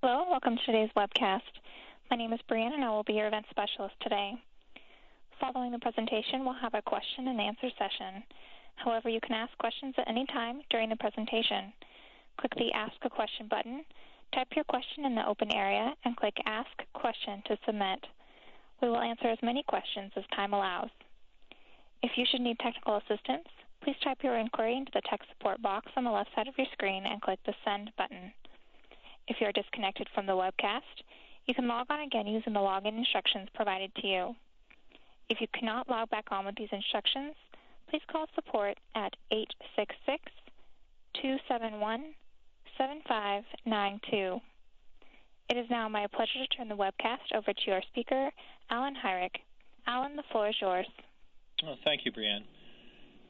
Hello, welcome to today's webcast. My name is Brianne and I will be your event specialist today. Following the presentation, we'll have a question and answer session. However, you can ask questions at any time during the presentation. Click the Ask a Question button, type your question in the open area, and click Ask Question to submit. We will answer as many questions as time allows. If you should need technical assistance, please type your inquiry into the tech support box on the left side of your screen and click the Send button. If you are disconnected from the webcast, you can log on again using the login instructions provided to you. If you cannot log back on with these instructions, please call support at 866-271-7592. It is now my pleasure to turn the webcast over to our speaker, Alan Hyrick. Alan, the floor is yours. Oh, thank you, Brianne.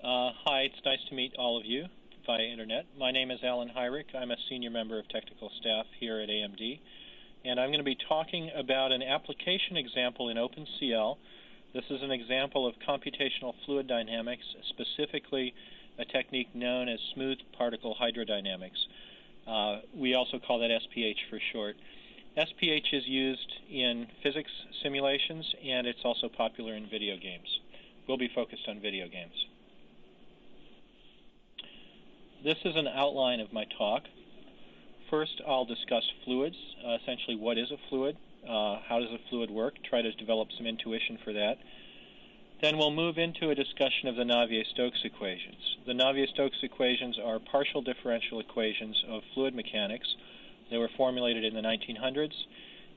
Hi, it's nice to meet all of you via internet. My name is Alan Hyrick. I'm a senior member of technical staff here at AMD, and I'm going to be talking about an application example in OpenCL. This is an example of computational fluid dynamics, specifically a technique known as smooth particle hydrodynamics. We also call that SPH for short. SPH is used in physics simulations, and it's also popular in video games. We'll be focused on video games. This is an outline of my talk. First, I'll discuss fluids, essentially what is a fluid, how does a fluid work, try to develop some intuition for that. Then we'll move into a discussion of the Navier-Stokes equations. The Navier-Stokes equations are partial differential equations of fluid mechanics. They were formulated in the 1900s,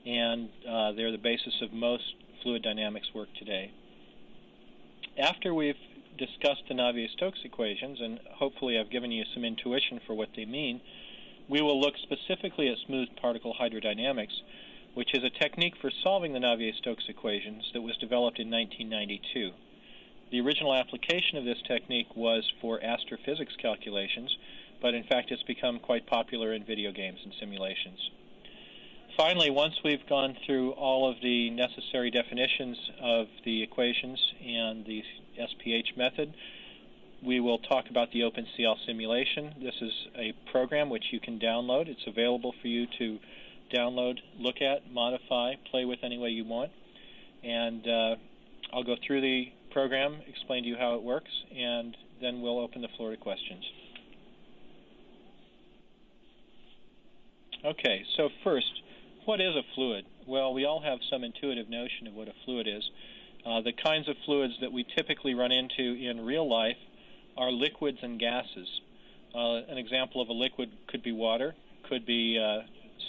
and they're the basis of most fluid dynamics work today. After we've discussed the Navier-Stokes equations, and hopefully I've given you some intuition for what they mean, we will look specifically at smooth particle hydrodynamics, which is a technique for solving the Navier-Stokes equations that was developed in 1992. The original application of this technique was for astrophysics calculations, but in fact it's become quite popular in video games and simulations. Finally, once we've gone through all of the necessary definitions of the equations and the SPH method, we will talk about the OpenCL simulation. This is a program which you can download. It's available for you to download, look at, modify, play with any way you want. And I'll go through the program, explain to you how it works, and then we'll open the floor to questions. Okay, so first, what is a fluid? Well, we all have some intuitive notion of what a fluid is. The kinds of fluids that we typically run into in real life are liquids and gases. An example of a liquid could be water, could be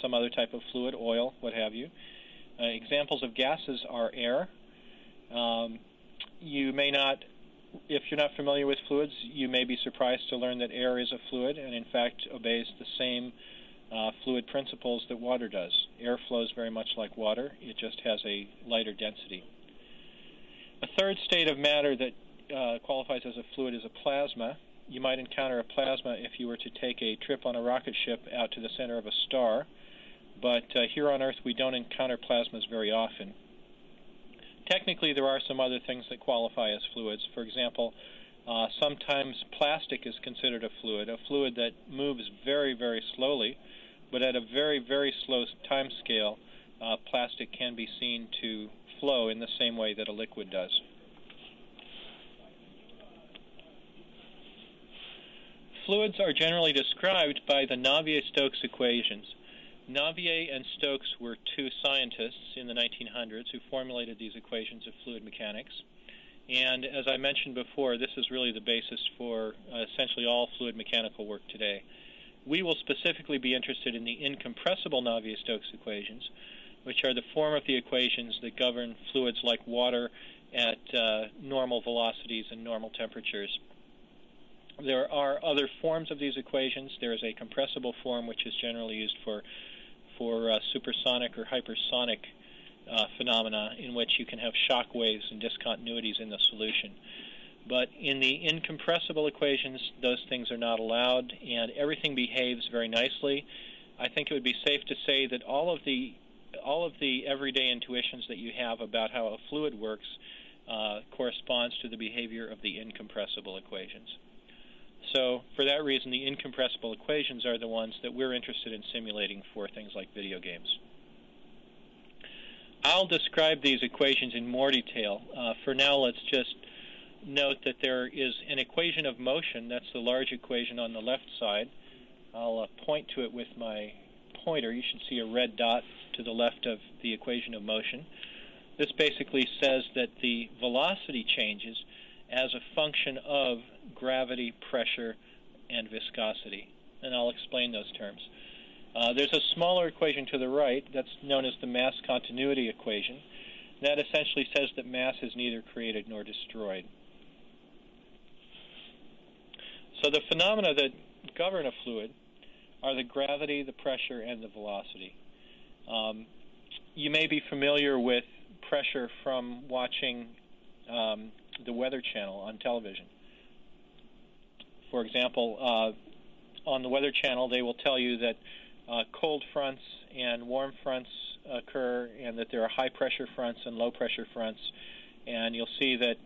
some other type of fluid, oil, what have you. Examples of gases are air. You may not, if you're not familiar with fluids, you may be surprised to learn that air is a fluid and in fact obeys the same fluid principles that water does. Air flows very much like water. It just has a lighter density. A third state of matter that qualifies as a fluid is a plasma. You might encounter a plasma if you were to take a trip on a rocket ship out to the center of a star, but here on Earth we don't encounter plasmas very often. Technically, there are some other things that qualify as fluids. For example, sometimes plastic is considered a fluid that moves very, very slowly, but at a very, very slow time scale, plastic can be seen to flow in the same way that a liquid does. Fluids are generally described by the Navier-Stokes equations. Navier and Stokes were two scientists in the 1900s who formulated these equations of fluid mechanics. And as I mentioned before, this is really the basis for essentially all fluid mechanical work today. We will specifically be interested in the incompressible Navier-Stokes equations, which are the form of the equations that govern fluids like water at normal velocities and normal temperatures. There are other forms of these equations. There is a compressible form, which is generally used for supersonic or hypersonic phenomena in which you can have shock waves and discontinuities in the solution. But in the incompressible equations, those things are not allowed, and everything behaves very nicely. I think it would be safe to say that all of the everyday intuitions that you have about how a fluid works corresponds to the behavior of the incompressible equations. So for that reason, the incompressible equations are the ones that we're interested in simulating for things like video games. I'll describe these equations in more detail. For now, let's just note that there is an equation of motion. That's the large equation on the left side. I'll point to it with my pointer. You should see a red dot to the left of the equation of motion. This basically says that the velocity changes as a function of gravity, pressure, and viscosity. And I'll explain those terms. There's a smaller equation to the right that's known as the mass continuity equation. That essentially says that mass is neither created nor destroyed. So the phenomena that govern a fluid are the gravity, the pressure, and the velocity. You may be familiar with pressure from watching the Weather Channel on television. For example, on the Weather Channel, they will tell you that cold fronts and warm fronts occur, and that there are high-pressure fronts and low-pressure fronts. And you'll see that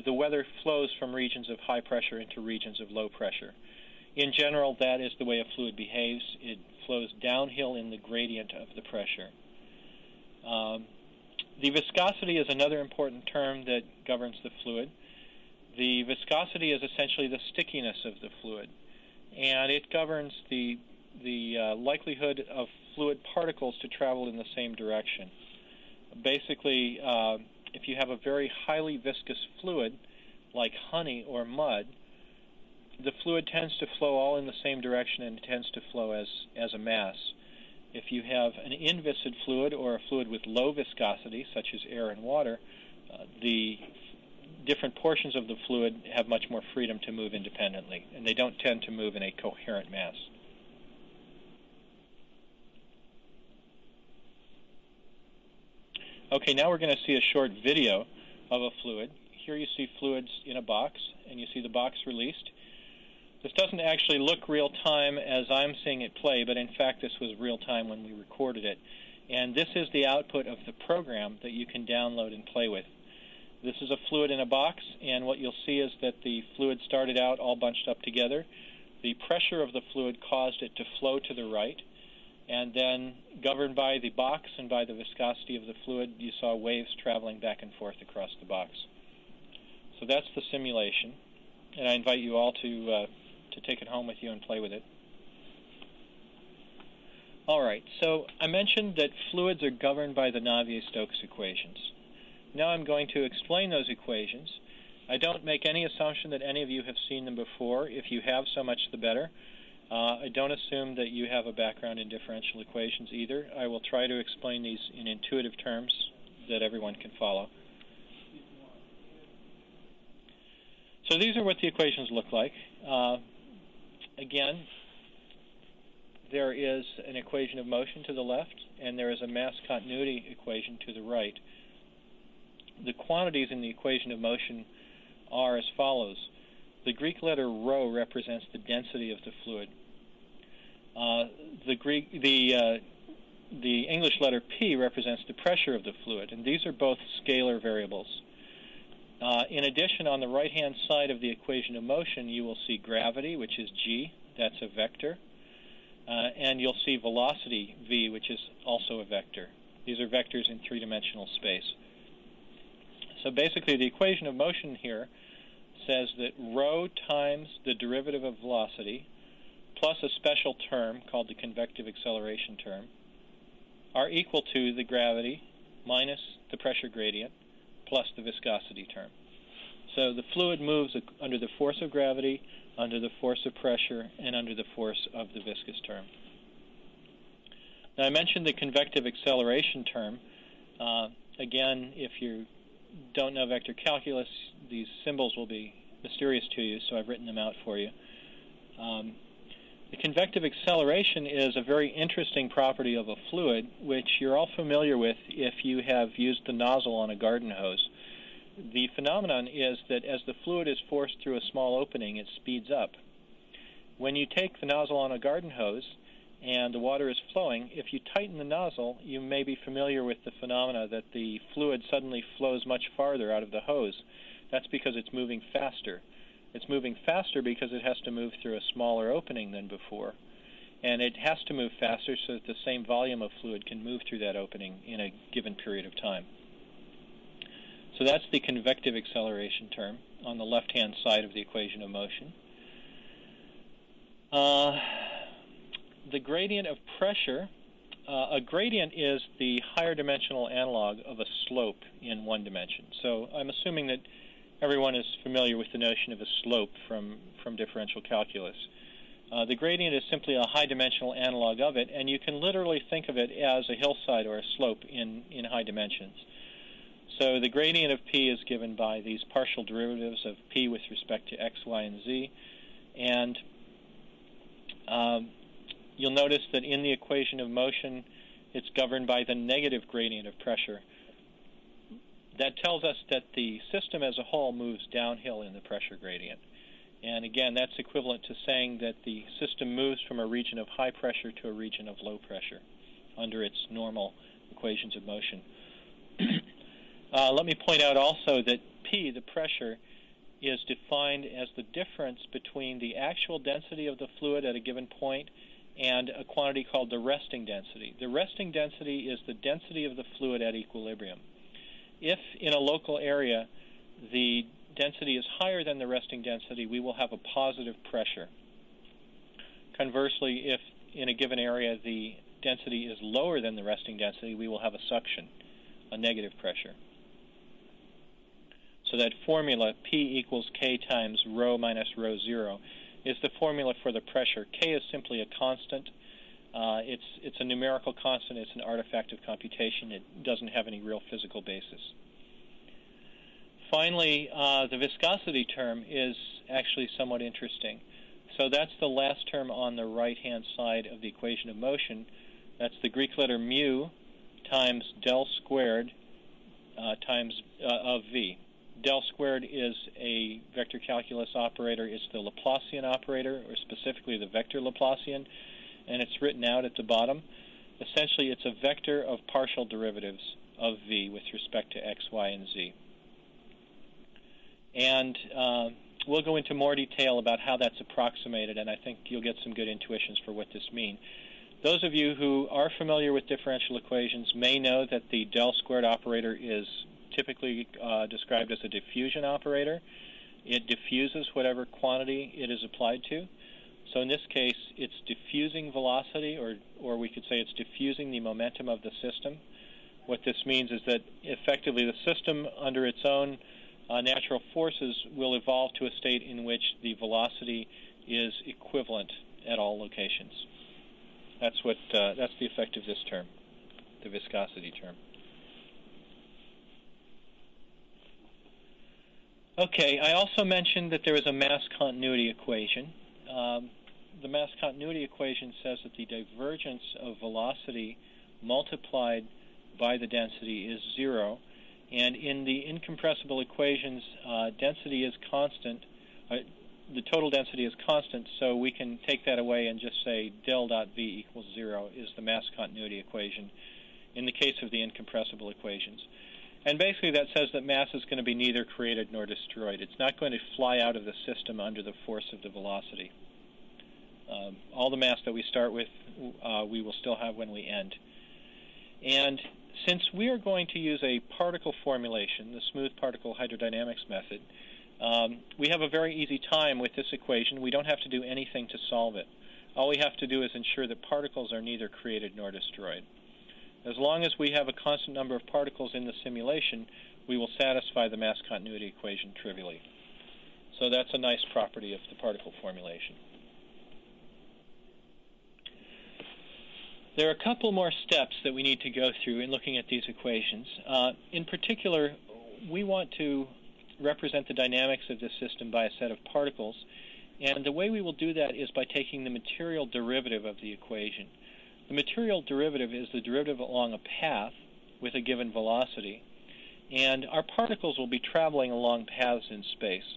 the weather flows from regions of high pressure into regions of low pressure. In general, that is the way a fluid behaves. It flows downhill in the gradient of the pressure. The viscosity is another important term that governs the fluid. The viscosity is essentially the stickiness of the fluid, and it governs the likelihood of fluid particles to travel in the same direction. Basically, if you have a very highly viscous fluid, like honey or mud, the fluid tends to flow all in the same direction and tends to flow as a mass. If you have an inviscid fluid or a fluid with low viscosity, such as air and water, the different portions of the fluid have much more freedom to move independently, and they don't tend to move in a coherent mass. Okay, now we're going to see a short video of a fluid. Here you see fluids in a box, and you see the box released. This doesn't actually look real-time as I'm seeing it play, but in fact this was real-time when we recorded it. And this is the output of the program that you can download and play with. This is a fluid in a box, and what you'll see is that the fluid started out all bunched up together. The pressure of the fluid caused it to flow to the right, and then governed by the box and by the viscosity of the fluid, you saw waves traveling back and forth across the box. So that's the simulation, and I invite you all to take it home with you and play with it. All right, so I mentioned that fluids are governed by the Navier-Stokes equations. Now I'm going to explain those equations. I don't make any assumption that any of you have seen them before. If you have, so much the better. I don't assume that you have a background in differential equations either. I will try to explain these in intuitive terms that everyone can follow. So these are what the equations look like. Again, there is an equation of motion to the left, and there is a mass continuity equation to the right. The quantities in the equation of motion are as follows. The Greek letter rho represents the density of the fluid. The English letter P represents the pressure of the fluid, and these are both scalar variables. In addition, on the right-hand side of the equation of motion, you will see gravity, which is g, that's a vector, and you'll see velocity, v, which is also a vector. These are vectors in three-dimensional space. So basically, the equation of motion here says that rho times the derivative of velocity plus a special term called the convective acceleration term are equal to the gravity minus the pressure gradient plus the viscosity term. So the fluid moves under the force of gravity, under the force of pressure, and under the force of the viscous term. Now I mentioned the convective acceleration term. Again, if you don't know vector calculus, these symbols will be mysterious to you, so I've written them out for you. The convective acceleration is a very interesting property of a fluid, which you're all familiar with if you have used the nozzle on a garden hose. The phenomenon is that as the fluid is forced through a small opening, it speeds up. When you take the nozzle on a garden hose and the water is flowing, if you tighten the nozzle, you may be familiar with the phenomena that the fluid suddenly flows much farther out of the hose. That's because it's moving faster. It's moving faster because it has to move through a smaller opening than before. And it has to move faster so that the same volume of fluid can move through that opening in a given period of time. So that's the convective acceleration term on the left-hand side of the equation of motion. The gradient of pressure, a gradient is the higher dimensional analog of a slope in one dimension. So I'm assuming that everyone is familiar with the notion of a slope from differential calculus. The gradient is simply a high dimensional analog of it, and you can literally think of it as a hillside or a slope in high dimensions. So the gradient of P is given by these partial derivatives of P with respect to x, y, and z. And you'll notice that in the equation of motion, it's governed by the negative gradient of pressure. That tells us that the system as a whole moves downhill in the pressure gradient. And again, that's equivalent to saying that the system moves from a region of high pressure to a region of low pressure under its normal equations of motion. Let me point out also that P, the pressure, is defined as the difference between the actual density of the fluid at a given point and a quantity called the resting density. The resting density is the density of the fluid at equilibrium. If in a local area the density is higher than the resting density, we will have a positive pressure. Conversely, if in a given area the density is lower than the resting density, we will have a suction, a negative pressure. So that formula, P equals K times rho minus rho 0, is the formula for the pressure. K is simply a constant. It's a numerical constant. It's an artifact of computation. It doesn't have any real physical basis. Finally, the viscosity term is actually somewhat interesting. So that's the last term on the right-hand side of the equation of motion. That's the Greek letter mu times del squared times of v. Del squared is a vector calculus operator. It's the Laplacian operator, or specifically the vector Laplacian, and it's written out at the bottom. Essentially, it's a vector of partial derivatives of v with respect to x, y, and z. And we'll go into more detail about how that's approximated, and I think you'll get some good intuitions for what this means. Those of you who are familiar with differential equations may know that the del squared operator is typically described as a diffusion operator. It diffuses whatever quantity it is applied to. So in this case, it's diffusing velocity, or we could say it's diffusing the momentum of the system. What this means is that effectively the system under its own natural forces will evolve to a state in which the velocity is equivalent at all locations. That's the effect of this term, the viscosity term. Okay, I also mentioned that there is a mass continuity equation. The mass continuity equation says that the divergence of velocity multiplied by the density is 0. And in the incompressible equations, density is constant. The total density is constant, so we can take that away and just say del dot v equals 0 is the mass continuity equation in the case of the incompressible equations. And basically that says that mass is going to be neither created nor destroyed. It's not going to fly out of the system under the force of the velocity. All the mass that we start with, we will still have when we end. And since we are going to use a particle formulation, the smooth particle hydrodynamics method, we have a very easy time with this equation. We don't have to do anything to solve it. All we have to do is ensure that particles are neither created nor destroyed. As long as we have a constant number of particles in the simulation, we will satisfy the mass continuity equation trivially. So that's a nice property of the particle formulation. There are a couple more steps that we need to go through in looking at these equations. In particular, we want to represent the dynamics of this system by a set of particles, and the way we will do that is by taking the material derivative of the equation. The material derivative is the derivative along a path with a given velocity, and our particles will be traveling along paths in space.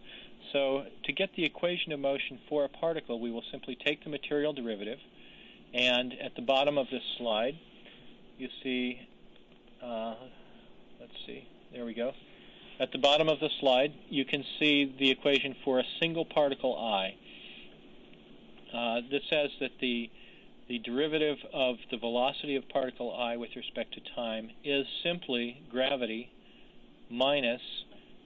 So to get the equation of motion for a particle, we will simply take the material derivative, and at the bottom of this slide, you see, let's see, there we go. At the bottom of the slide, you can see the equation for a single particle I. This says that the derivative of the velocity of particle I with respect to time is simply gravity minus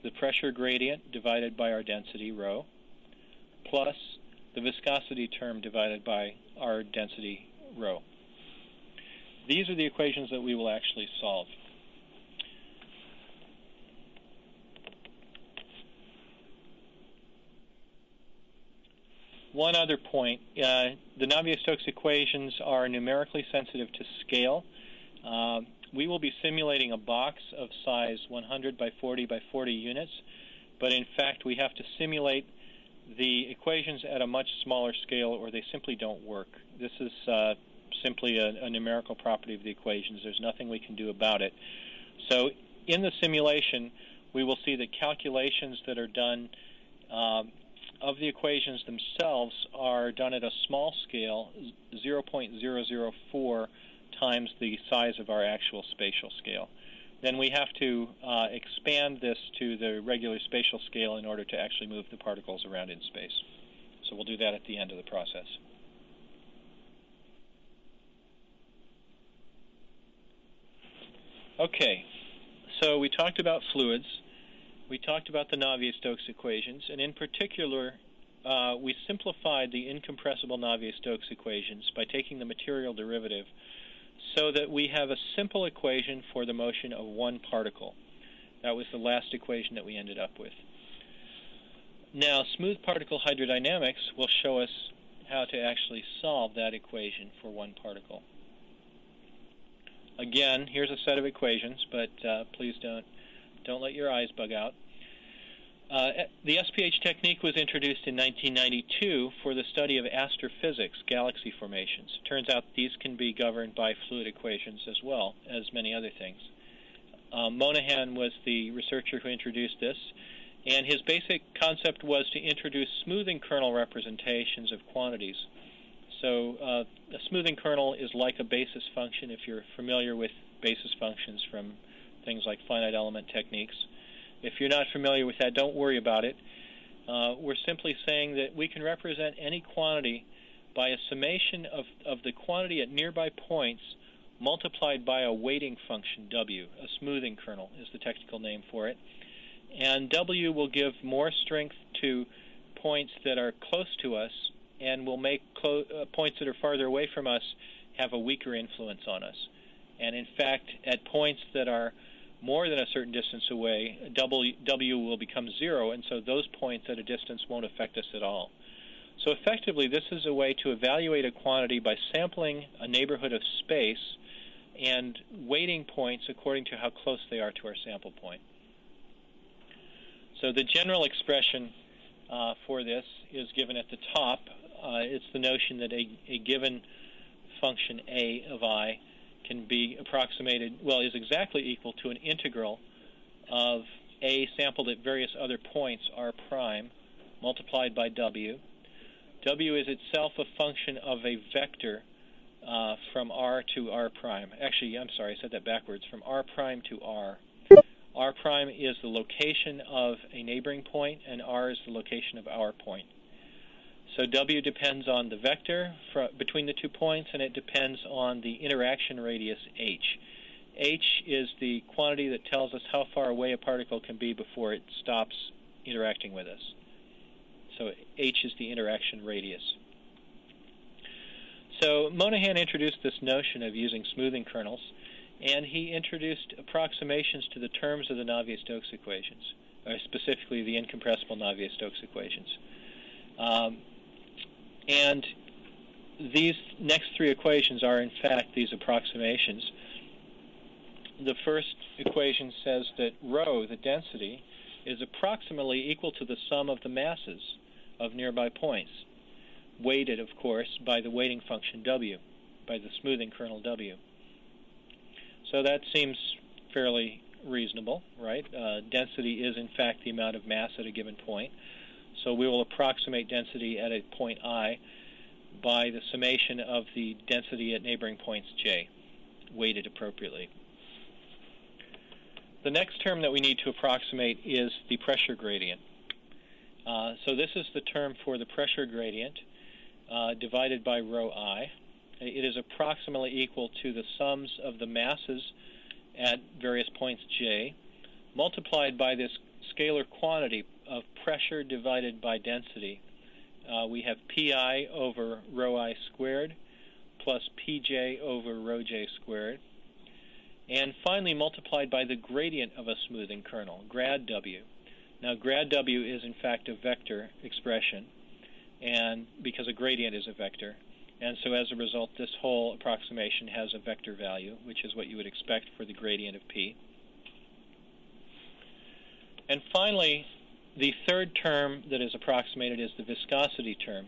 the pressure gradient divided by our density, rho, plus the viscosity term divided by our density, rho. These are the equations that we will actually solve. One other point, the Navier-Stokes equations are numerically sensitive to scale. We will be simulating a box of size 100 by 40 by 40 units, but in fact we have to simulate the equations at a much smaller scale or they simply don't work. This is simply a numerical property of the equations. There's nothing we can do about it. So in the simulation, we will see that calculations that are done of the equations themselves are done at a small scale, 0.004 times the size of our actual spatial scale. Then we have to expand this to the regular spatial scale in order to actually move the particles around in space. So we'll do that at the end of the process. Okay, so we talked about fluids. We talked about the Navier-Stokes equations, and in particular, we simplified the incompressible Navier-Stokes equations by taking the material derivative so that we have a simple equation for the motion of one particle. That was the last equation that we ended up with. Now, smooth particle hydrodynamics will show us how to actually solve that equation for one particle. Again, here's a set of equations, but please don't let your eyes bug out. The SPH technique was introduced in 1992 for the study of astrophysics, galaxy formations. Turns out these can be governed by fluid equations as well as many other things. Monahan was the researcher who introduced this, and his basic concept was to introduce smoothing kernel representations of quantities. So a smoothing kernel is like a basis function if you're familiar with basis functions from things like finite element techniques. If you're not familiar with that, don't worry about it. We're simply saying that we can represent any quantity by a summation of the quantity at nearby points multiplied by a weighting function, W. A smoothing kernel is the technical name for it. And W will give more strength to points that are close to us and will make points that are farther away from us have a weaker influence on us. And in fact, at points that are more than a certain distance away, W will become 0, and so those points at a distance won't affect us at all. So effectively, this is a way to evaluate a quantity by sampling a neighborhood of space and weighting points according to how close they are to our sample point. So the general expression for this is given at the top. It's the notion that a given function A of I can be approximated, well, is exactly equal to an integral of A sampled at various other points, R prime, multiplied by W. W is itself a function of a vector from R to R prime. Actually, I'm sorry, I said that backwards. From R prime to R. R prime is the location of a neighboring point, and R is the location of our point. So W depends on the vector between the 2 points, and it depends on the interaction radius h. H is the quantity that tells us how far away a particle can be before it stops interacting with us. So h is the interaction radius. So Monahan introduced this notion of using smoothing kernels, and he introduced approximations to the terms of the Navier-Stokes equations, or specifically the incompressible Navier-Stokes equations. And these next 3 equations are, in fact, these approximations. The first equation says that rho, the density, is approximately equal to the sum of the masses of nearby points, weighted, of course, by the weighting function W, by the smoothing kernel W. So that seems fairly reasonable, right? Density is, in fact, the amount of mass at a given point. So we will approximate density at a point I by the summation of the density at neighboring points J, weighted appropriately. The next term that we need to approximate is the pressure gradient. So this is the term for the pressure gradient divided by rho I. It is approximately equal to the sums of the masses at various points j multiplied by this scalar quantity of pressure divided by density. We have pi over rho I squared plus pj over rho j squared. And finally multiplied by the gradient of a smoothing kernel, grad w. Now grad w is in fact a vector expression, and because a gradient is a vector. And so as a result, this whole approximation has a vector value, which is what you would expect for the gradient of p. And finally, the third term that is approximated is the viscosity term.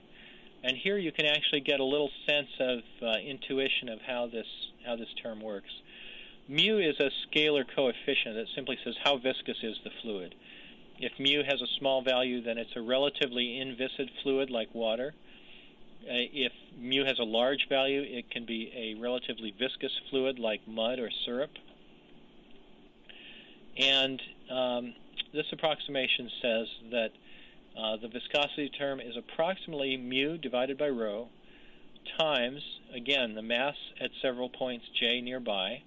And here you can actually get a little sense of intuition of how this term works. Mu is a scalar coefficient that simply says how viscous is the fluid. If mu has a small value, then it's a relatively inviscid fluid like water. If mu has a large value, it can be a relatively viscous fluid like mud or syrup. And this approximation says that the viscosity term is approximately mu divided by rho times, again, the mass at several points j nearby,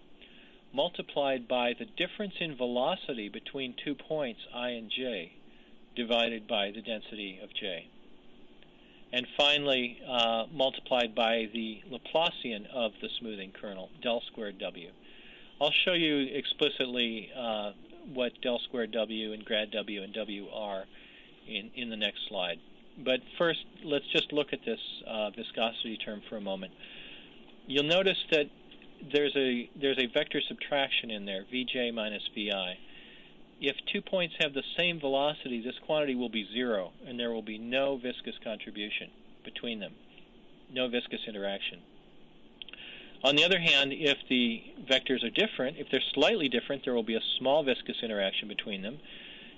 multiplied by the difference in velocity between 2 points I and j divided by the density of j. And finally, multiplied by the Laplacian of the smoothing kernel, del squared w. I'll show you explicitly what del squared w and grad w and w are in the next slide. But first, let's just look at this viscosity term for a moment. You'll notice that there's a vector subtraction in there, Vj minus Vi. If 2 points have the same velocity, this quantity will be 0, and there will be no viscous contribution between them, no viscous interaction. On the other hand, if the vectors are different, if they're slightly different, there will be a small viscous interaction between them.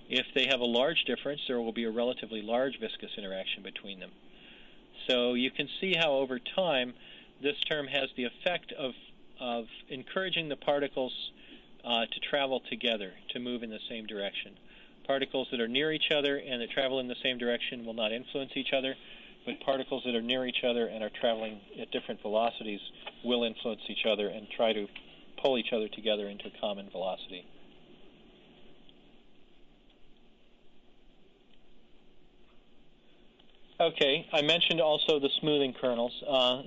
If they have a large difference, there will be a relatively large viscous interaction between them. So you can see how over time this term has the effect of encouraging the particles to travel together, to move in the same direction. Particles that are near each other and that travel in the same direction will not influence each other, but particles that are near each other and are traveling at different velocities will influence each other and try to pull each other together into a common velocity. Okay, I mentioned also the smoothing kernels.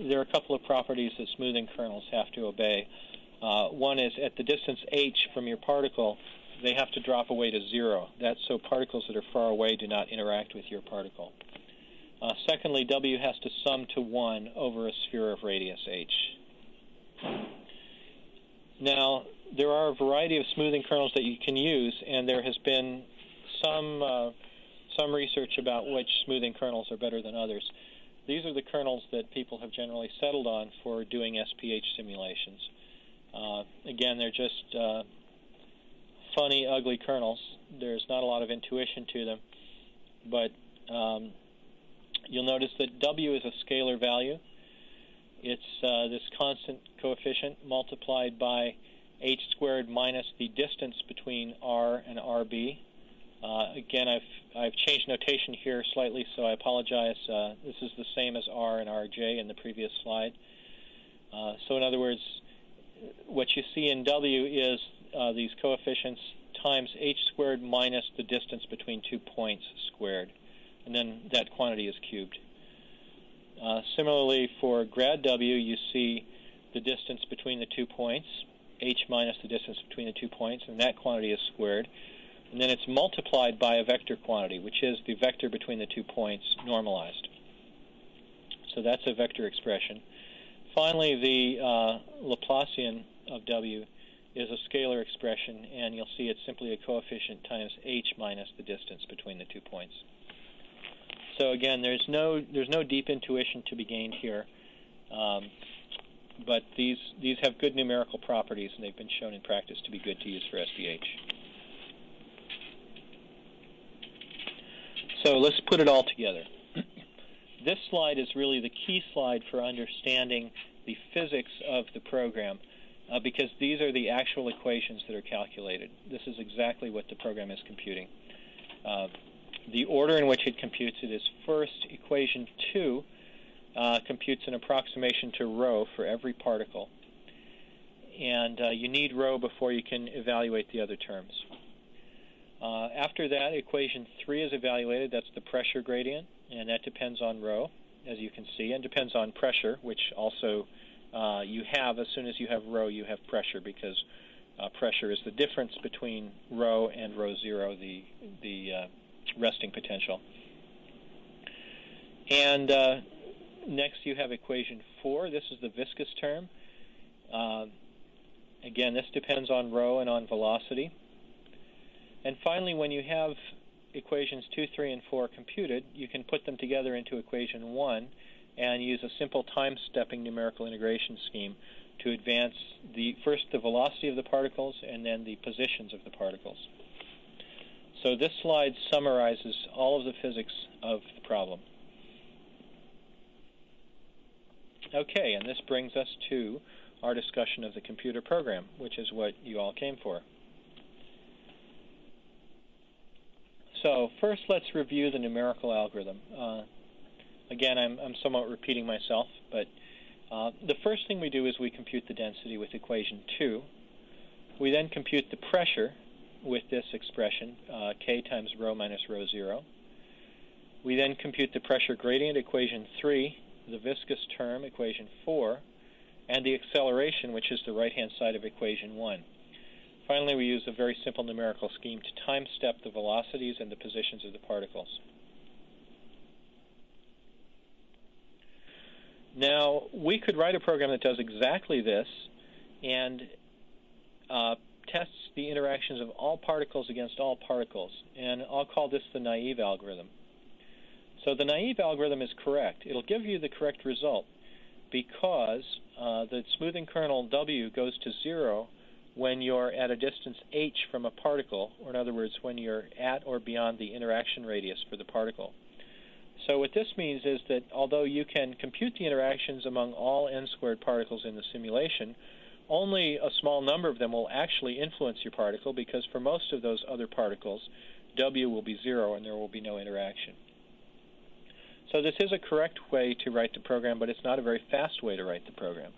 There are a couple of properties that smoothing kernels have to obey. One is at the distance h from your particle, they have to drop away to 0. That's so particles that are far away do not interact with your particle. Secondly, W has to sum to 1 over a sphere of radius h. Now, there are a variety of smoothing kernels that you can use, and there has been some research about which smoothing kernels are better than others. These are the kernels that people have generally settled on for doing SPH simulations. Again, they're just funny, ugly kernels. There's not a lot of intuition to them, but you'll notice that W is a scalar value. It's this constant coefficient multiplied by h squared minus the distance between R and RB. Again, I've changed notation here slightly, so I apologize. This is the same as R and RJ in the previous slide. So in other words, what you see in W is these coefficients times h squared minus the distance between 2 points squared, and then that quantity is cubed. Similarly, for grad W, you see the distance between the 2 points, h minus the distance between the 2 points, and that quantity is squared. And then it's multiplied by a vector quantity, which is the vector between the 2 points normalized. So that's a vector expression. Finally, the Laplacian of W is a scalar expression, and you'll see it's simply a coefficient times h minus the distance between the 2 points. So again, there's no deep intuition to be gained here, but these have good numerical properties, and they've been shown in practice to be good to use for SPH. So let's put it all together. This slide is really the key slide for understanding the physics of the program. because these are the actual equations that are calculated. This is exactly what the program is computing. The order in which it computes it is first, equation 2 computes an approximation to rho for every particle. And you need rho before you can evaluate the other terms. After that, equation 3 is evaluated. That's the pressure gradient, and that depends on rho, as you can see, and depends on pressure, which also you have. As soon as you have rho, you have pressure, because pressure is the difference between rho and rho zero, the resting potential. And next you have equation 4. This is the viscous term. Again, this depends on rho and on velocity. And finally, when you have equations 2, 3, and 4 computed, you can put them together into equation 1 and use a simple time-stepping numerical integration scheme to advance first the velocity of the particles and then the positions of the particles. So this slide summarizes all of the physics of the problem. Okay, and this brings us to our discussion of the computer program, which is what you all came for. So first, let's review the numerical algorithm. Again, I'm somewhat repeating myself, but the first thing we do is we compute the density with equation 2. We then compute the pressure with this expression, K times rho minus rho zero. We then compute the pressure gradient, equation 3, the viscous term, equation 4, and the acceleration, which is the right-hand side of equation 1. Finally, we use a very simple numerical scheme to time-step the velocities and the positions of the particles. Now, we could write a program that does exactly this and tests the interactions of all particles against all particles, and I'll call this the naive algorithm. So the naive algorithm is correct. It'll give you the correct result because the smoothing kernel W goes to 0 when you're at a distance h from a particle, or in other words, when you're at or beyond the interaction radius for the particle. So what this means is that although you can compute the interactions among all n-squared particles in the simulation, only a small number of them will actually influence your particle, because for most of those other particles, W will be 0 and there will be no interaction. So this is a correct way to write the program, but it's not a very fast way to write the program.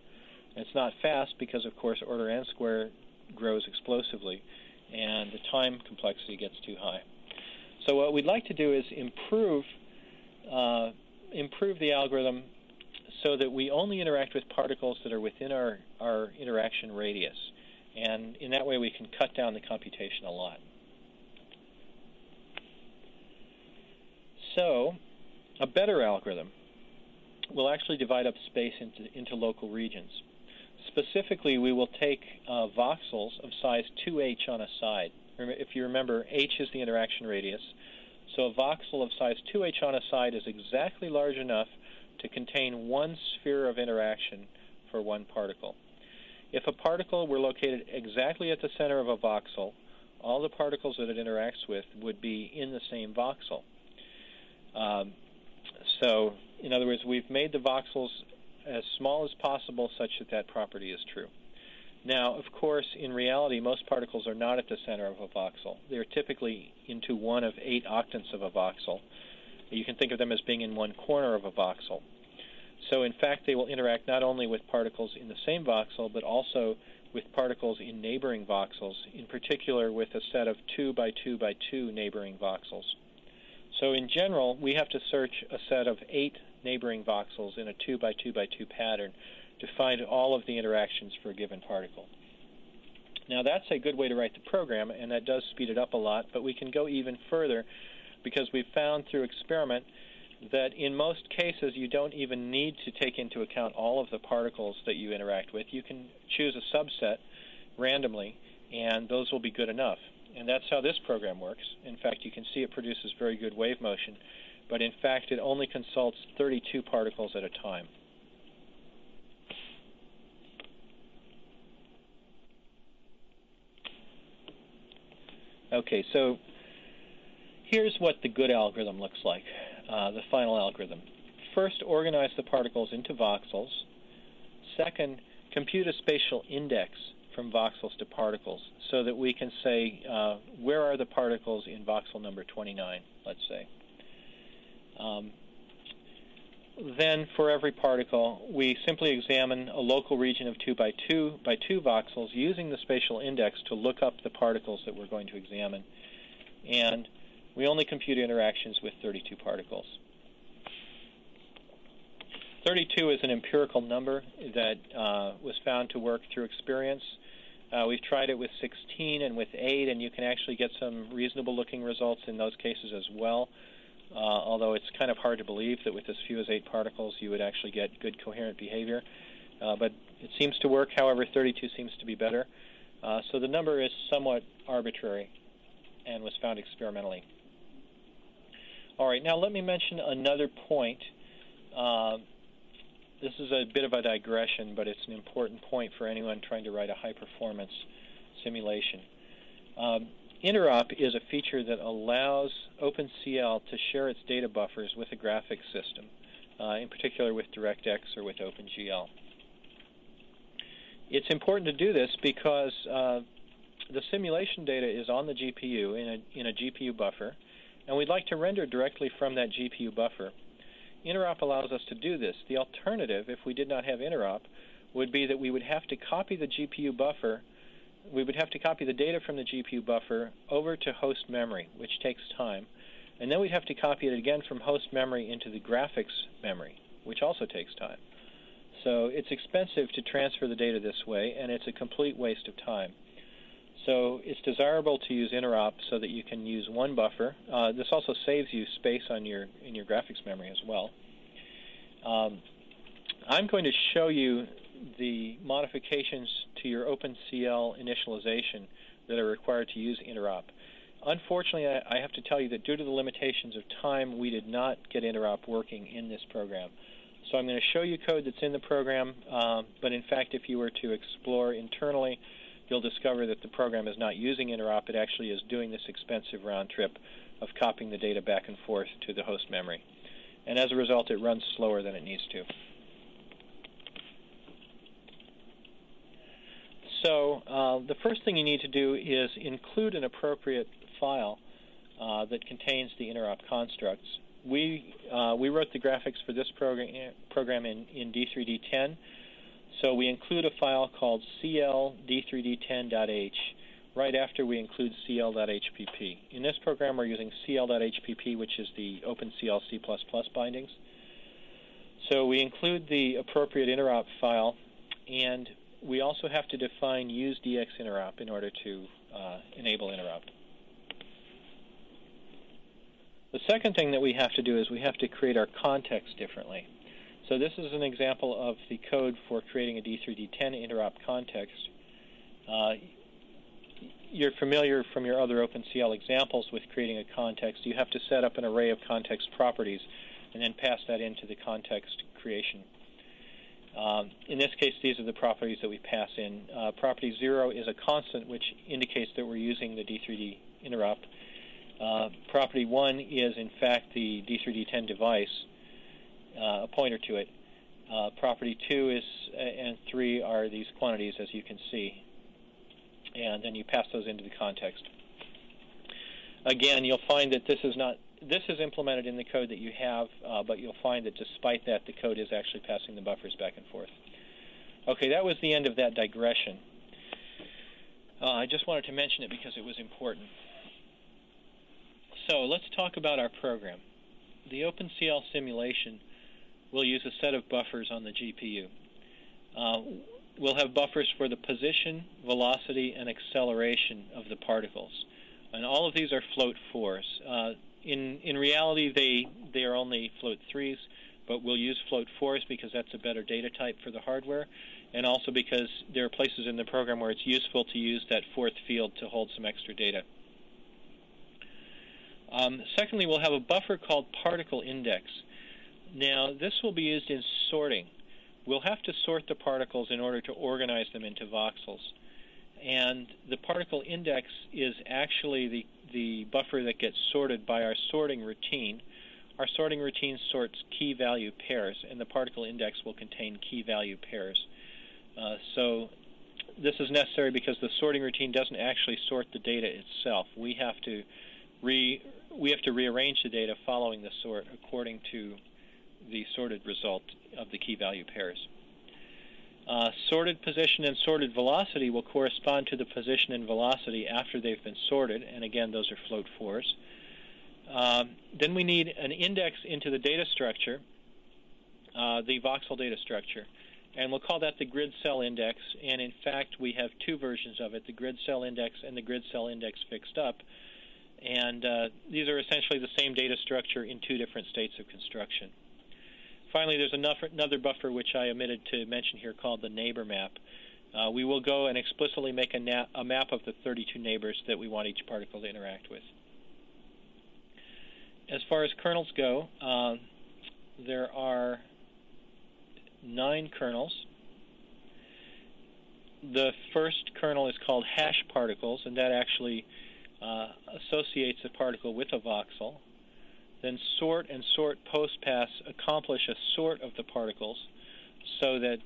It's not fast because, of course, order n squared grows explosively, and the time complexity gets too high. So what we'd like to do is improve the algorithm so that we only interact with particles that are within our interaction radius. And in that way, we can cut down the computation a lot. So a better algorithm will actually divide up space into local regions. Specifically, we will take voxels of size 2h on a side. If you remember, h is the interaction radius. So a voxel of size 2h on a side is exactly large enough to contain one sphere of interaction for one particle. If a particle were located exactly at the center of a voxel, all the particles that it interacts with would be in the same voxel. So, in other words, we've made the voxels as small as possible such that that property is true. Now, of course, in reality, most particles are not at the center of a voxel. They're typically into one of 8 octants of a voxel. You can think of them as being in one corner of a voxel. So, in fact, they will interact not only with particles in the same voxel, but also with particles in neighboring voxels, in particular with a set of 2 by 2 by 2 neighboring voxels. So, in general, we have to search a set of 8 neighboring voxels in a 2 by 2 by 2 pattern to find all of the interactions for a given particle. Now, that's a good way to write the program, and that does speed it up a lot, but we can go even further because we've found through experiment that in most cases you don't even need to take into account all of the particles that you interact with. You can choose a subset randomly, and those will be good enough. And that's how this program works. In fact, you can see it produces very good wave motion, but in fact it only consults 32 particles at a time. Okay, so here's what the good algorithm looks like, the final algorithm. First, organize the particles into voxels. Second, compute a spatial index from voxels to particles so that we can say where are the particles in voxel number 29, let's say. Then for every particle, we simply examine a local region of 2 by 2 by 2 voxels using the spatial index to look up the particles that we're going to examine. And we only compute interactions with 32 particles. 32 is an empirical number that was found to work through experience. We've tried it with 16 and with 8, and you can actually get some reasonable-looking results in those cases as well, although it's kind of hard to believe that with as few as 8 particles you would actually get good coherent behavior. But it seems to work. However, 32 seems to be better. So the number is somewhat arbitrary and was found experimentally. All right, now let me mention another point. This is a bit of a digression, but it's an important point for anyone trying to write a high-performance simulation. Interop is a feature that allows OpenCL to share its data buffers with a graphics system, in particular with DirectX or with OpenGL. It's important to do this because the simulation data is on the GPU in a GPU buffer, and we'd like to render directly from that GPU buffer. Interop allows us to do this. The alternative, if we did not have interop, would be that we would have to copy the GPU buffer. We would have to copy the data from the GPU buffer over to host memory, which takes time. And then we'd have to copy it again from host memory into the graphics memory, which also takes time. So it's expensive to transfer the data this way, and it's a complete waste of time. So it's desirable to use interop so that you can use one buffer. This also saves you space on in your graphics memory as well. I'm going to show you the modifications to your OpenCL initialization that are required to use interop. Unfortunately, I have to tell you that due to the limitations of time, we did not get interop working in this program. So I'm going to show you code that's in the program, but in fact, if you were to explore internally, you'll discover that the program is not using interop. It actually is doing this expensive round trip of copying the data back and forth to the host memory. And as a result, it runs slower than it needs to. So the first thing you need to do is include an appropriate file that contains the interop constructs. We wrote the graphics for this program in D3D10. So we include a file called cl-d3d10.h right after we include cl.hpp. In this program, we're using cl.hpp, which is the OpenCL C++ bindings. So we include the appropriate interop file, and we also have to define useDXinterop in order to enable interop. The second thing that we have to do is we have to create our context differently. So this is an example of the code for creating a D3D10 interop context. You're familiar from your other OpenCL examples with creating a context. You have to set up an array of context properties and then pass that into the context creation. In this case, these are the properties that we pass in. Property 0 is a constant, which indicates that we're using the D3D interop. Property 1 is, in fact, the D3D10 device, a pointer to it. Property 2 is, and 3 are these quantities, as you can see. And then you pass those into the context. Again, you'll find that this is implemented in the code that you have, but you'll find that despite that, the code is actually passing the buffers back and forth. Okay, that was the end of that digression. I just wanted to mention it because it was important. So let's talk about our program. The OpenCL simulation will use a set of buffers on the GPU. We'll have buffers for the position, velocity, and acceleration of the particles. And all of these are float 4s. In reality, they are only float 3s, but we'll use float 4s because that's a better data type for the hardware, and also because there are places in the program where it's useful to use that fourth field to hold some extra data. Secondly, we'll have a buffer called particle index. Now, this will be used in sorting. We'll have to sort the particles in order to organize them into voxels. And the particle index is actually the buffer that gets sorted by our sorting routine. Our sorting routine sorts key value pairs, and the particle index will contain key value pairs. So this is necessary because the sorting routine doesn't actually sort the data itself. We have to rearrange the data following the sort according to the sorted result of the key value pairs. Sorted position and sorted velocity will correspond to the position and velocity after they've been sorted, and again, those are float 4s. Then we need an index into the data structure, the voxel data structure, and we'll call that the grid cell index. And in fact, we have two versions of it, the grid cell index and the grid cell index fixed up. And these are essentially the same data structure in two different states of construction. Finally, there's another buffer which I omitted to mention here called the neighbor map. We will go and explicitly make a map of the 32 neighbors that we want each particle to interact with. As far as kernels go, there are 9 kernels. The first kernel is called hash particles, and that actually associates a particle with a voxel. Then sort and sort postpass accomplish a sort of the particles so that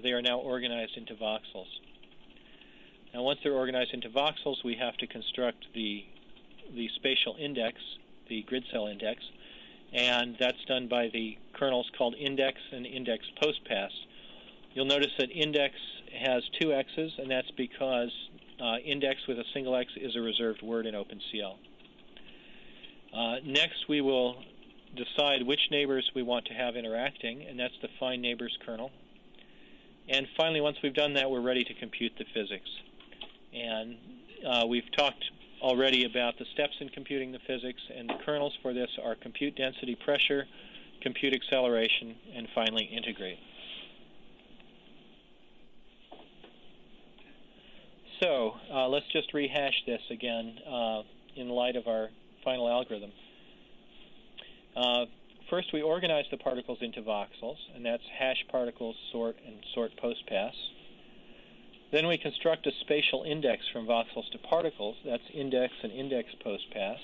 they are now organized into voxels. Now once they're organized into voxels, we have to construct the spatial index, the grid cell index, and that's done by the kernels called index and index postpass. You'll notice that index has 2 x's, and that's because index with a single x is a reserved word in OpenCL. Next, we will decide which neighbors we want to have interacting, and that's the find neighbors kernel. And finally, once we've done that, we're ready to compute the physics. And we've talked already about the steps in computing the physics, and the kernels for this are compute density pressure, compute acceleration, and finally integrate. So let's just rehash this again in light of our final algorithm. First, we organize the particles into voxels, and that's hash particles, sort, and sort postpass. Then we construct a spatial index from voxels to particles. That's index and index postpass.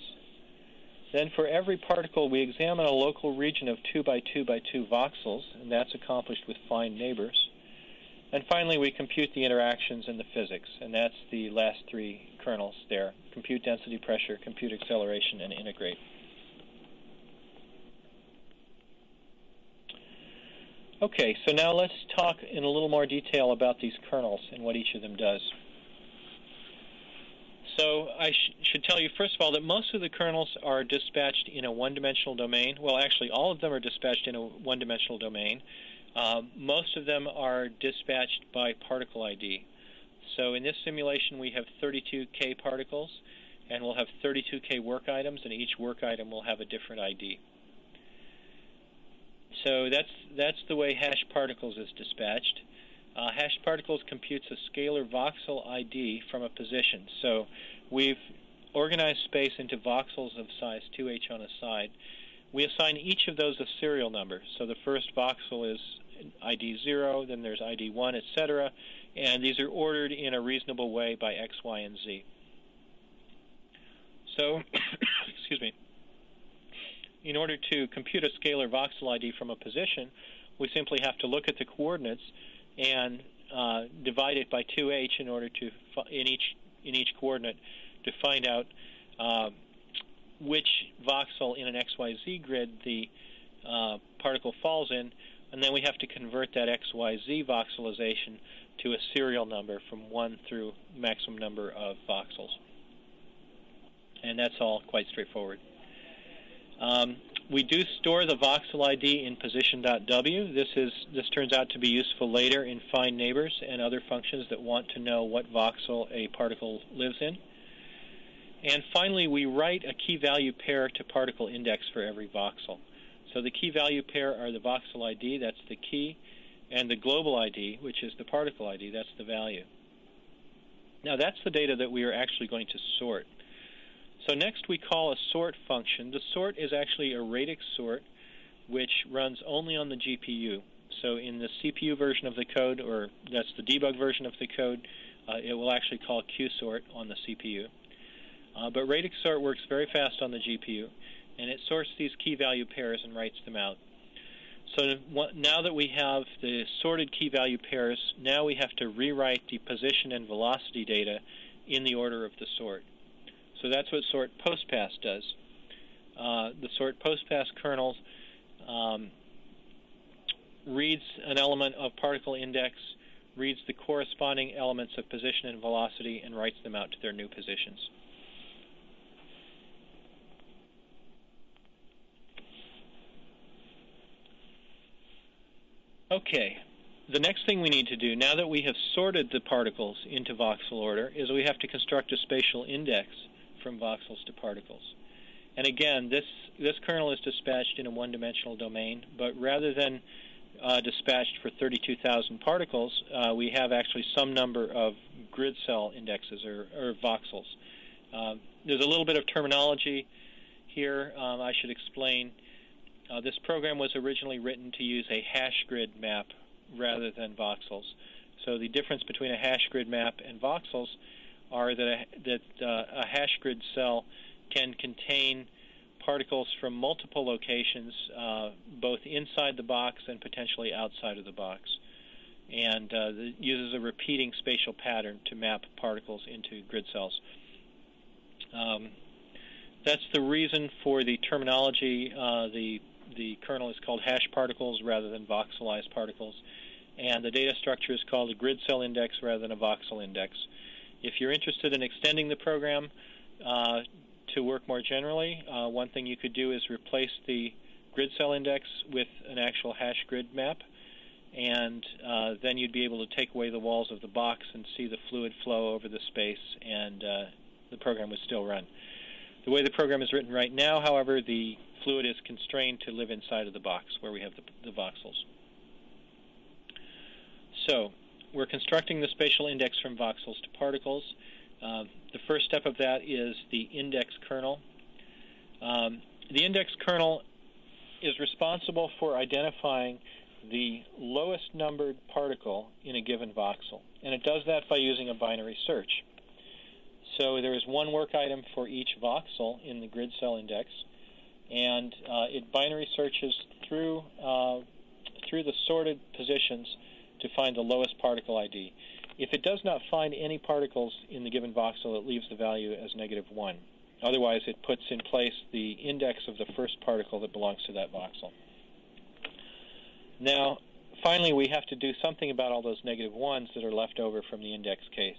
Then for every particle, we examine a local region of 2 by 2 by 2 voxels, and that's accomplished with find neighbors. And finally, we compute the interactions and the physics, and that's the last 3 kernels there: compute density pressure, compute acceleration, and integrate. Okay, so now let's talk in a little more detail about these kernels and what each of them does. So I should tell you, first of all, that most of the kernels are dispatched in a one-dimensional domain. Well, actually, all of them are dispatched in a one-dimensional domain. Most of them are dispatched by particle ID. So in this simulation, we have 32K particles, and we'll have 32K work items, and each work item will have a different ID. So that's the way hash particles is dispatched. Hash particles computes a scalar voxel ID from a position. So we've organized space into voxels of size 2h on a side. We assign each of those a serial number. So the first voxel is ID 0, then there's ID 1, etc. And these are ordered in a reasonable way by x, y, and z. So, excuse me. In order to compute a scalar voxel ID from a position, we simply have to look at the coordinates and divide it by 2h in order to, in each coordinate, to find out which voxel in an XYZ grid the particle falls in, and then we have to convert that XYZ voxelization to a serial number from 1 through maximum number of voxels. And that's all quite straightforward. We do store the voxel ID in position.w. This turns out to be useful later in find neighbors and other functions that want to know what voxel a particle lives in. And finally, we write a key value pair to particle index for every voxel. So the key value pair are the voxel ID, that's the key, and the global ID, which is the particle ID, that's the value. Now that's the data that we are actually going to sort. So next we call a sort function. The sort is actually a radix sort, which runs only on the GPU. So in the CPU version of the code, or that's the debug version of the code, it will actually call qsort on the CPU. But radix sort works very fast on the GPU, and it sorts these key value pairs and writes them out. So now that we have the sorted key value pairs, now we have to rewrite the position and velocity data in the order of the sort. So that's what sort postpass does. The sort postpass kernel reads an element of particle index, reads the corresponding elements of position and velocity, and writes them out to their new positions. Okay, the next thing we need to do, now that we have sorted the particles into voxel order, is we have to construct a spatial index from voxels to particles. And again, this kernel is dispatched in a one-dimensional domain, but rather than dispatched for 32,000 particles, we have actually some number of grid cell indexes or voxels. There's a little bit of terminology here I should explain. This program was originally written to use a hash grid map rather than voxels. So the difference between a hash grid map and voxels are that a hash grid cell can contain particles from multiple locations, both inside the box and potentially outside of the box, and it uses a repeating spatial pattern to map particles into grid cells. That's the reason for the terminology. The kernel is called hash particles rather than voxelized particles, and the data structure is called a grid cell index rather than a voxel index. If you're interested in extending the program to work more generally, one thing you could do is replace the grid cell index with an actual hash grid map, and then you'd be able to take away the walls of the box and see the fluid flow over the space, and the program would still run. The way the program is written right now, however, the fluid is constrained to live inside of the box where we have the voxels. So we're constructing the spatial index from voxels to particles. The first step of that is the index kernel. The index kernel is responsible for identifying the lowest numbered particle in a given voxel, and it does that by using a binary search. So there is one work item for each voxel in the grid cell index, and it binary searches through the sorted positions to find the lowest particle ID. If it does not find any particles in the given voxel, it leaves the value as -1. Otherwise, it puts in place the index of the first particle that belongs to that voxel. Now, finally, we have to do something about all those -1s that are left over from the index case,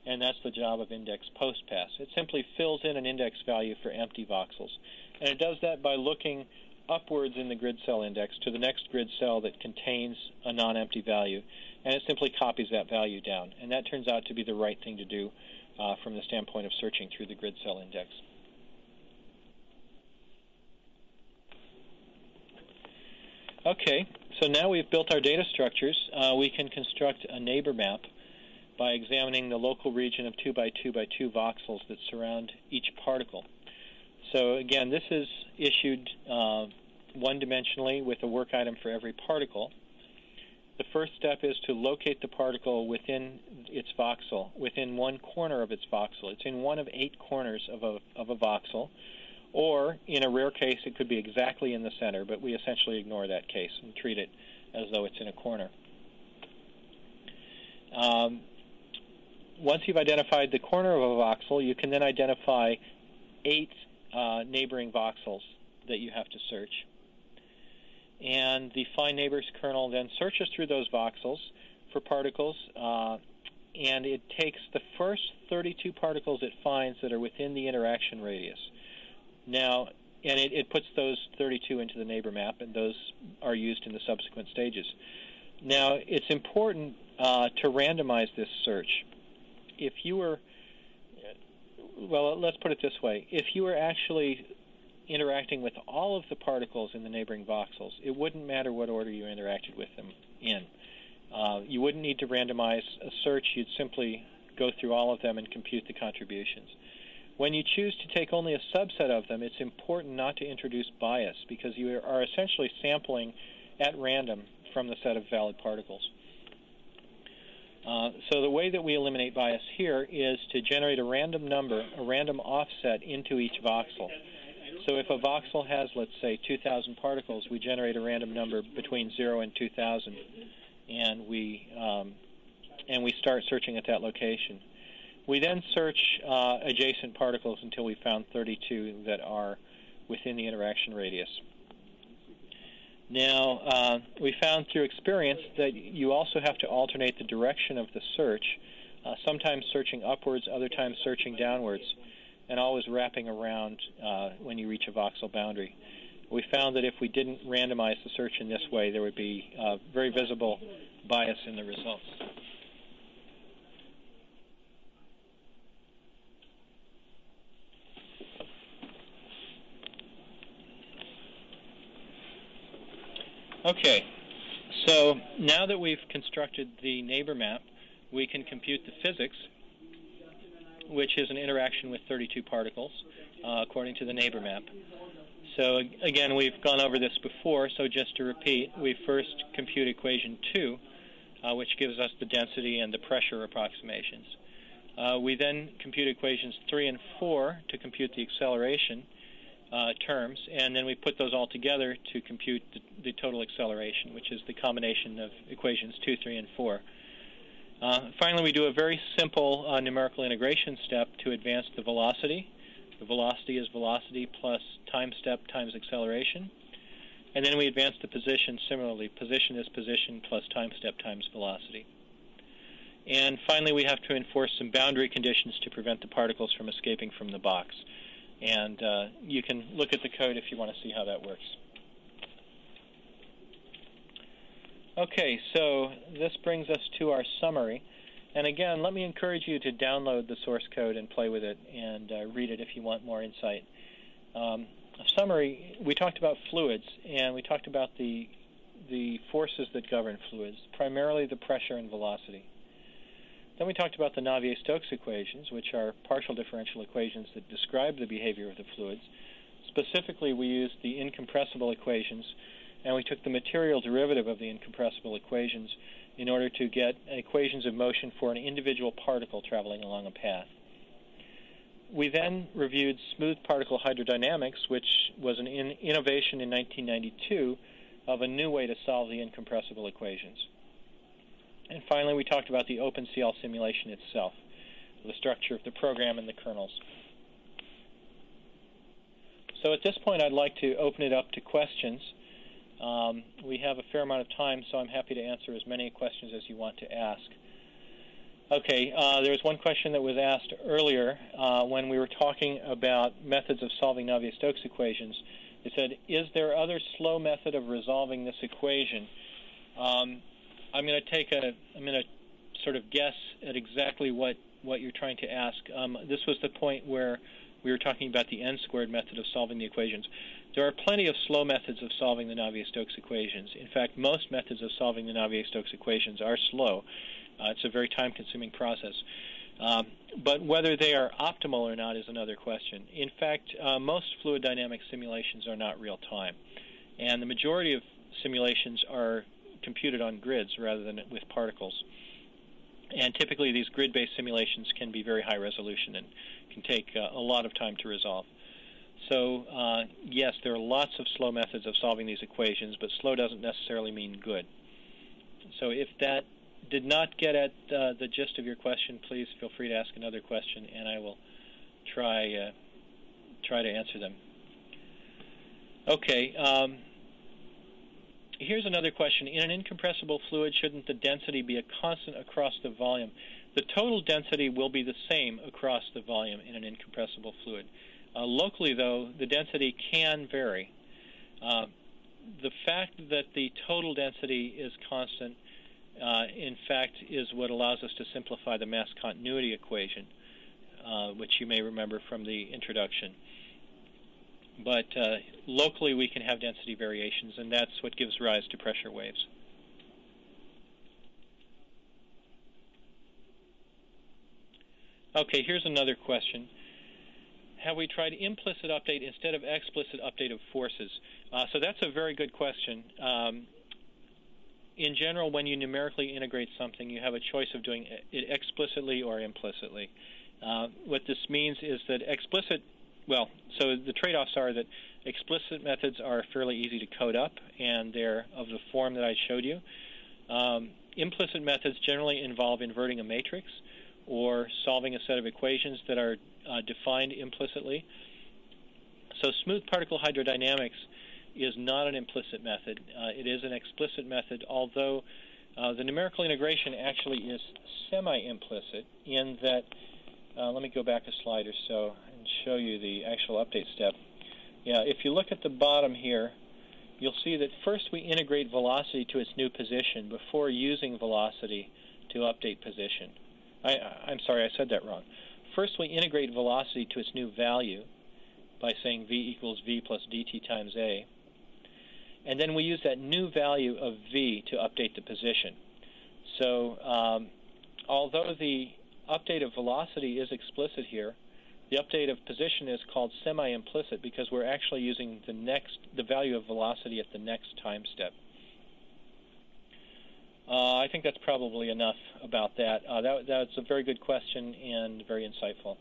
and that's the job of index postpass. It simply fills in an index value for empty voxels, and it does that by looking upwards in the grid cell index to the next grid cell that contains a non-empty value, and it simply copies that value down, and that turns out to be the right thing to do from the standpoint of searching through the grid cell index. Okay, so now we've built our data structures. We can construct a neighbor map by examining the local region of 2 by 2 by 2 voxels that surround each particle. So again, this is issued one-dimensionally with a work item for every particle. The first step is to locate the particle within its voxel, within one corner of its voxel. It's in one of 8 corners of a voxel, or in a rare case, it could be exactly in the center, but we essentially ignore that case and treat it as though it's in a corner. Once you've identified the corner of a voxel, you can then identify 8 neighboring voxels that you have to search. And the find neighbors kernel then searches through those voxels for particles, and it takes the first 32 particles it finds that are within the interaction radius. Now, and it puts those 32 into the neighbor map, and those are used in the subsequent stages. Now, it's important to randomize this search. If you were, well, let's put it this way. If you were actually interacting with all of the particles in the neighboring voxels, it wouldn't matter what order you interacted with them in. You wouldn't need to randomize a search. You'd simply go through all of them and compute the contributions. When you choose to take only a subset of them, it's important not to introduce bias, because you are essentially sampling at random from the set of valid particles. So the way that we eliminate bias here is to generate a random number, a random offset into each voxel. So if a voxel has, let's say, 2,000 particles, we generate a random number between 0 and 2,000, and we start searching at that location. We then search adjacent particles until we found 32 that are within the interaction radius. Now, we found through experience that you also have to alternate the direction of the search, sometimes searching upwards, other times searching downwards, and always wrapping around when you reach a voxel boundary. We found that if we didn't randomize the search in this way, there would be very visible bias in the results. Okay, so now that we've constructed the neighbor map, we can compute the physics, which is an interaction with 32 particles, according to the neighbor map. So again, we've gone over this before, so just to repeat, we first compute equation 2, which gives us the density and the pressure approximations. We then compute equations 3 and 4 to compute the acceleration terms, and then we put those all together to compute the total acceleration, which is the combination of equations 2, 3, and 4. Finally, we do a very simple numerical integration step to advance the velocity. The velocity is velocity plus time step times acceleration. And then we advance the position similarly. Position is position plus time step times velocity. And finally, we have to enforce some boundary conditions to prevent the particles from escaping from the box. And you can look at the code if you want to see how that works. Okay, so this brings us to our summary. And again, let me encourage you to download the source code and play with it and read it if you want more insight. Summary, we talked about fluids, and we talked about the forces that govern fluids, primarily the pressure and velocity. Then we talked about the Navier-Stokes equations, which are partial differential equations that describe the behavior of the fluids. Specifically, we used the incompressible equations, and we took the material derivative of the incompressible equations in order to get equations of motion for an individual particle traveling along a path. We then reviewed smooth particle hydrodynamics, which was an innovation in 1992 of a new way to solve the incompressible equations. And finally, we talked about the OpenCL simulation itself, the structure of the program and the kernels. So at this point, I'd like to open it up to questions. We have a fair amount of time, so I'm happy to answer as many questions as you want to ask. Okay, there was one question that was asked earlier when we were talking about methods of solving Navier-Stokes equations. It said, is there other slow method of resolving this equation? I'm going to sort of guess at exactly what you're trying to ask. This was the point where we were talking about the n-squared method of solving the equations. There are plenty of slow methods of solving the Navier-Stokes equations. In fact, most methods of solving the Navier-Stokes equations are slow. It's a very time-consuming process. But whether they are optimal or not is another question. In fact, most fluid dynamics simulations are not real-time. And the majority of simulations are computed on grids rather than with particles. And typically these grid-based simulations can be very high resolution and can take a lot of time to resolve. So yes, there are lots of slow methods of solving these equations, but slow doesn't necessarily mean good. So if that did not get at the gist of your question, please feel free to ask another question, and I will try to answer them. Okay. Here's another question. In an incompressible fluid, shouldn't the density be a constant across the volume? The total density will be the same across the volume in an incompressible fluid. Locally, though, the density can vary. The fact that the total density is constant, in fact, is what allows us to simplify the mass continuity equation, which you may remember from the introduction. But locally, we can have density variations, and that's what gives rise to pressure waves. Okay, here's another question. Have we tried implicit update instead of explicit update of forces? So that's a very good question. In general, when you numerically integrate something, you have a choice of doing it explicitly or implicitly. What this means is that explicit well, so the trade-offs are that explicit methods are fairly easy to code up, and they're of the form that I showed you. Implicit methods generally involve inverting a matrix or solving a set of equations that are defined implicitly. So smooth particle hydrodynamics is not an implicit method. It is an explicit method, although the numerical integration actually is semi-implicit in that, let me go back a slide or so and show you the actual update step. Yeah, if you look at the bottom here, you'll see that first we integrate velocity to its new position before using velocity to update position. I'm sorry, I said that wrong. First we integrate velocity to its new value by saying v equals v plus dt times a. And then we use that new value of v to update the position. So although the update of velocity is explicit here, the update of position is called semi-implicit because we're actually using the value of velocity at the next time step. I think that's probably enough about that. That's a very good question and very insightful.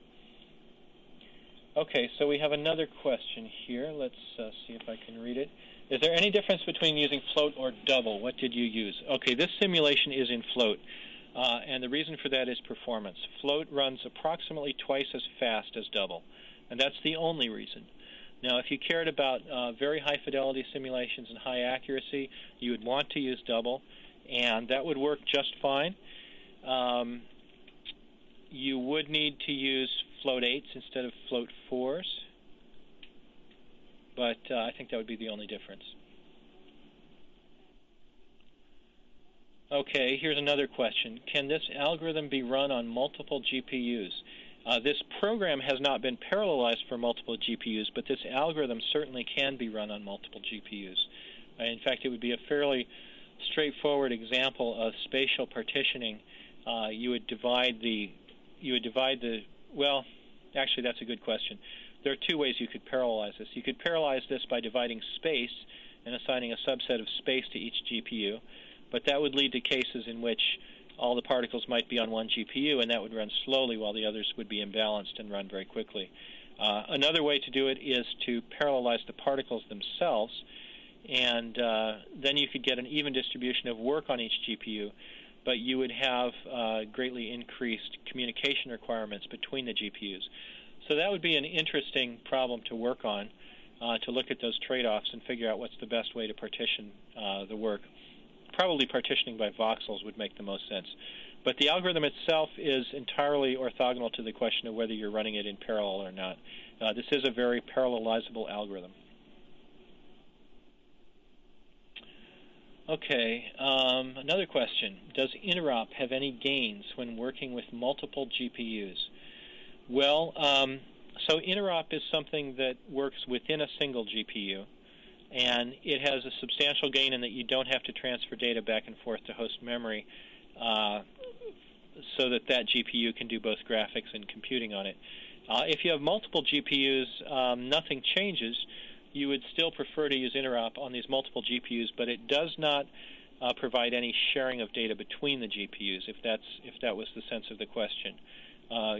Okay, so we have another question here. Let's see if I can read it. Is there any difference between using float or double? What did you use? Okay, this simulation is in float, and the reason for that is performance. Float runs approximately twice as fast as double, and that's the only reason. Now, if you cared about very high fidelity simulations and high accuracy, you would want to use double, and that would work just fine. You would need to use float 8s instead of float 4s, but I think that would be the only difference. Okay, here's another question. Can this algorithm be run on multiple GPUs? This program has not been parallelized for multiple GPUs, but this algorithm certainly can be run on multiple GPUs. In fact, it would be a fairly straightforward example of spatial partitioning. You would divide the well, actually that's a good question. There are two ways you could parallelize this. You could parallelize this by dividing space and assigning a subset of space to each GPU, but that would lead to cases in which all the particles might be on one GPU, and that would run slowly while the others would be imbalanced and run very quickly. Another way to do it is to parallelize the particles themselves, and then you could get an even distribution of work on each GPU, but you would have greatly increased communication requirements between the GPUs. So that would be an interesting problem to work on, to look at those trade-offs and figure out what's the best way to partition the work. Probably partitioning by voxels would make the most sense. But the algorithm itself is entirely orthogonal to the question of whether you're running it in parallel or not. This is a very parallelizable algorithm. Okay, another question. Does interop have any gains when working with multiple GPUs? Well, so interop is something that works within a single GPU, and it has a substantial gain in that you don't have to transfer data back and forth to host memory so that GPU can do both graphics and computing on it. If you have multiple GPUs, nothing changes. You would still prefer to use interop on these multiple GPUs, but it does not provide any sharing of data between the GPUs, if that was the sense of the question.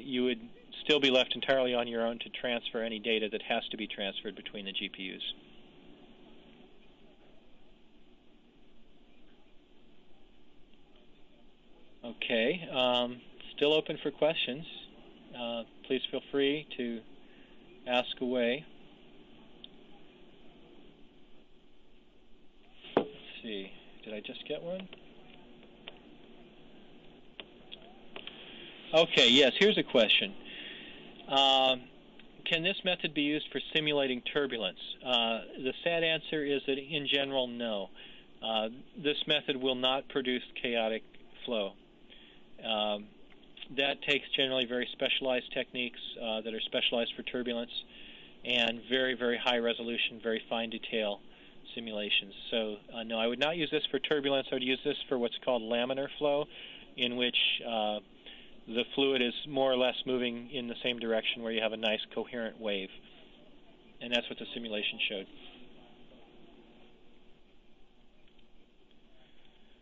You would still be left entirely on your own to transfer any data that has to be transferred between the GPUs. Okay, still open for questions. Please feel free to ask away. Let's see, did I just get one? Okay, yes, here's a question. Can this method be used for simulating turbulence? The sad answer is that in general, no. This method will not produce chaotic flow. That takes generally very specialized techniques that are specialized for turbulence and very, very high resolution, very fine detail simulations. So no, I would not use this for turbulence. I would use this for what's called laminar flow, in which the fluid is more or less moving in the same direction where you have a nice coherent wave. And that's what the simulation showed.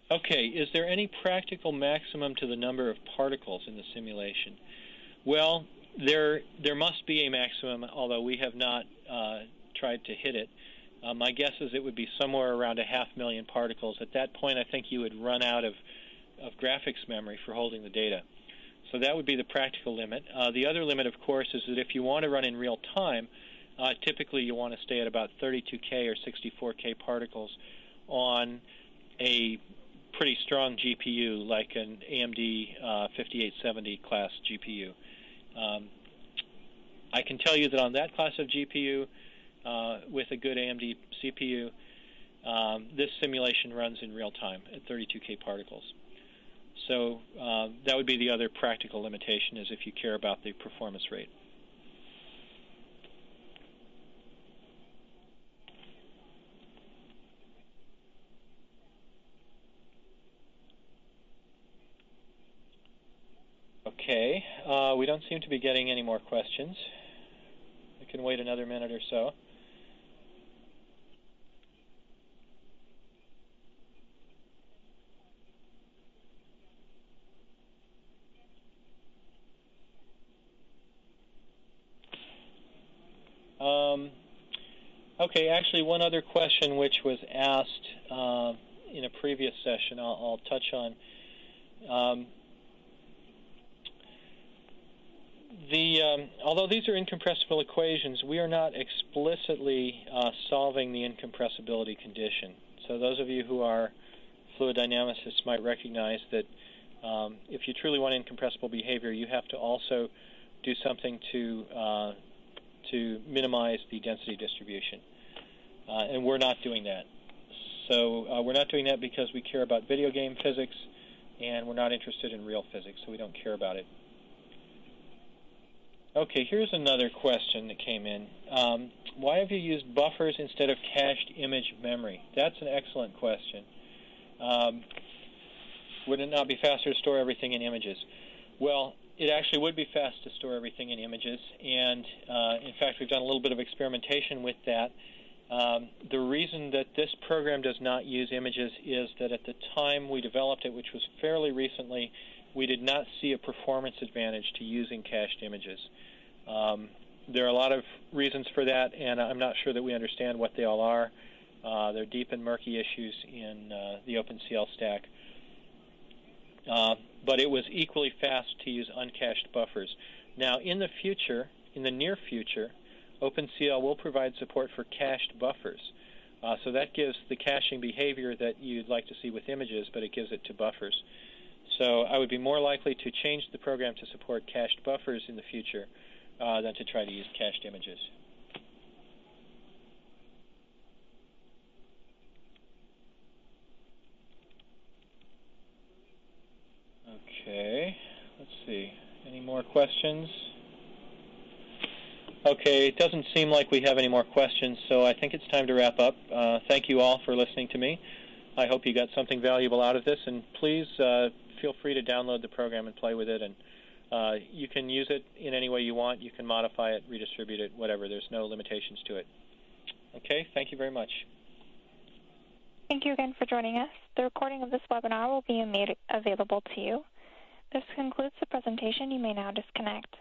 Okay, is there any practical maximum to the number of particles in the simulation? Well, There must be a maximum, although we have not tried to hit it. My guess is it would be somewhere around 500,000 particles. At that point, I think you would run out of graphics memory for holding the data. So that would be the practical limit. The other limit, of course, is that if you want to run in real time, typically you want to stay at about 32K or 64K particles on a pretty strong GPU like an AMD 5870 class GPU. I can tell you that on that class of GPU, with a good AMD CPU, this simulation runs in real time at 32K particles. So that would be the other practical limitation, is if you care about the performance rate. Okay, we don't seem to be getting any more questions. We can wait another minute or so. Okay, actually one other question which was asked in a previous session I'll touch on. Although these are incompressible equations, we are not explicitly solving the incompressibility condition. So those of you who are fluid dynamicists might recognize that if you truly want incompressible behavior, you have to also do something to minimize the density distribution. And we're not doing that. So we're not doing that because we care about video game physics, and we're not interested in real physics, so we don't care about it. Okay, here's another question that came in. Why have you used buffers instead of cached image memory? That's an excellent question. Would it not be faster to store everything in images? Well, it actually would be fast to store everything in images, and in fact, we've done a little bit of experimentation with that. The reason that this program does not use images is that at the time we developed it, which was fairly recently, we did not see a performance advantage to using cached images. There are a lot of reasons for that, and I'm not sure that we understand what they all are. They're deep and murky issues in the OpenCL stack. But it was equally fast to use uncached buffers. Now, in the future, in the near future, OpenCL will provide support for cached buffers. So that gives the caching behavior that you'd like to see with images, but it gives it to buffers. So I would be more likely to change the program to support cached buffers in the future than to try to use cached images. Okay, let's see. Any more questions? Okay, it doesn't seem like we have any more questions, so I think it's time to wrap up. Thank you all for listening to me. I hope you got something valuable out of this, and please feel free to download the program and play with it. And you can use it in any way you want. You can modify it, redistribute it, whatever. There's no limitations to it. Okay, thank you very much. Thank you again for joining us. The recording of this webinar will be made available to you. This concludes the presentation. You may now disconnect.